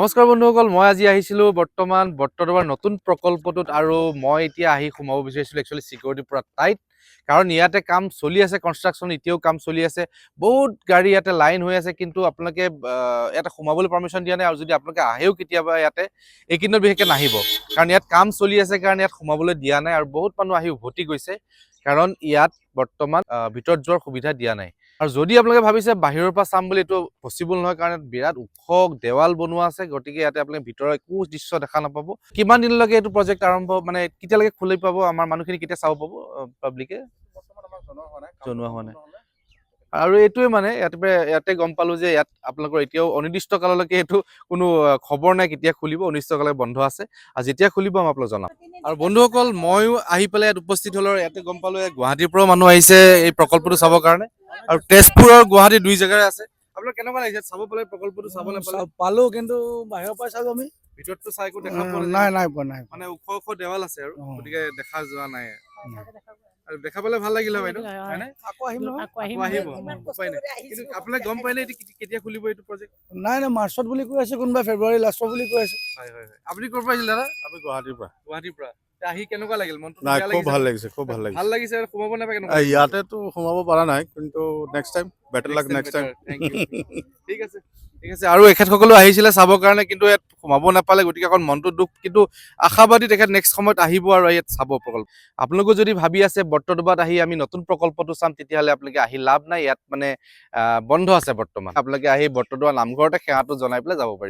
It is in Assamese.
নমস্কাৰ বন্ধুসকল, মই আজি আহিছিলোঁ বৰ্তমান বটদ্ৰৱাৰ নতুন প্ৰকল্পটোত আৰু মই এতিয়া আহি সোমাব বিচাৰিছিলোঁ একচুৱেলি চিকিউৰিটিৰ পৰা টাইট, কাৰণ ইয়াতে কাম চলি আছে, কনষ্ট্ৰাকশ্যন এতিয়াও কাম চলি আছে, বহুত গাড়ী ইয়াতে লাইন হৈ আছে, কিন্তু আপোনালোকে ইয়াতে সোমাবলৈ পাৰ্মিশ্যন দিয়া নাই। আৰু যদি আপোনালোকে আহেও কেতিয়াবা ইয়াতে এইকেইদিনত বিশেষকৈ নাহিব, কাৰণ ইয়াত কাম চলি আছে কাৰণে ইয়াত সোমাবলৈ দিয়া নাই। আৰু বহুত মানুহ আহি উভতি গৈছে, কাৰণ ইয়াত বৰ্তমান ভিতৰত যোৱাৰ সুবিধা দিয়া নাই। আৰু যদি আপোনালোকে ভাবিছে বাহিৰৰ পৰা চাম বুলি, এইটো পচিবল নহয়, কাৰণ বিৰাট ওখ দেৱাল বনোৱা আছে, গতিকে ইয়াতে আপোনালোকে ভিতৰৰ একো দৃশ্য দেখা নাপাব। কিমান দিনলৈকে এইটো প্ৰজেক্ট আৰম্ভ, মানে কেতিয়ালৈকে খুলি পাব, আমাৰ মানুহখিনি কেতিয়া চাব পাব পাব্লিকে? জনোৱা হোৱা নাই। আৰু এইটোৱে মানে ইয়াতে গম পালো যে ইয়াত আপোনালোকৰ এতিয়াও অনিৰ্দিষ্ট কাললৈকে এইটো কোনো খবৰ নাই কেতিয়া খুলিব, অনিৰ্দিষ্ট কাললৈ বন্ধ আছে। আৰু যেতিয়া খুলিব মই আপোনালোক জনাম। আৰু বন্ধুসকল, ময়ো আহি পেলাই ইয়াত উপস্থিত হ'লো। ইয়াতে গম পালো গুৱাহাটীৰ পৰাও মানুহ আহিছে এই প্ৰকল্পটো চাবৰ কাৰণে, আৰু তেজপুৰ আৰু গুৱাহাটী দুই জেগাৰে আছে। আপোনালোক কেনেকুৱা লাগিছে চাব পালে, প্ৰকল্পটো চাব নাপালে? পালো, কিন্তু বাহিৰৰ পৰা চালো আমি। ভিতৰততো চাই একো দেখা পোৱা নাই পোৱা নাই। মানে ওখ ওখ দেৱাল আছে আৰু গতিকে দেখা যোৱা নাই। আৰু দেখা পালে ভাল লাগিল হয় বাইদেউ, হয়নে? আকৌ আহিম নহয়। আকৌ আহিব, উপায় নাই। কিন্তু আপোনাক গম পাই নে কেতিয়া খুলিব এইটো প্ৰজেক্ট? নাই মাৰ্চত বুলি কৈ আছে, কোনোবা ফেব্ৰুৱাৰী লাষ্টৰ বুলি কৈ আছে। হয় হয় হয়। আপুনি ক'ৰ পৰা আহিছিল দাদা? আমি গুৱাহাটীৰ পৰা। গুৱাহাটীৰ পৰা। আহি কেনেকুৱা লাগিল? মনটো নাই, বেয়া খুব লাগিছে? ভাল লাগিছে, খুব ভাল লাগিছে। ভাল লাগিছে। সোমাব নাপায় কেনেকুৱা? ইয়াতেতো সোমাব পৰা নাই, কিন্তু next time better luck next time. Thank you. ঠিক আছে, ঠিক আছে। আৰু এখেতসকলো আহিছিলে চাবৰ কাৰণে, কিন্তু ইয়াত সোমাব নাপালে, গতিকে অকণ মনটো দুখ, কিন্তু আশাবাদী তেখেত নেক্সট সময়ত আহিব আৰু ইয়াত চাব প্ৰকল্প। আপোনালোকে যদি ভাবি আছে বটদ্ৰৱাৰত আহি আমি নতুন প্ৰকল্পটো চাম, তেতিয়াহ'লে আপোনালোকে আহি লাভ নাই। ইয়াত মানে বন্ধ আছে বৰ্তমান। আপোনালোকে আহি বটদ্ৰৱাৰ নামঘৰতে সেৱাটো জনাই পেলাই যাব পাৰিব।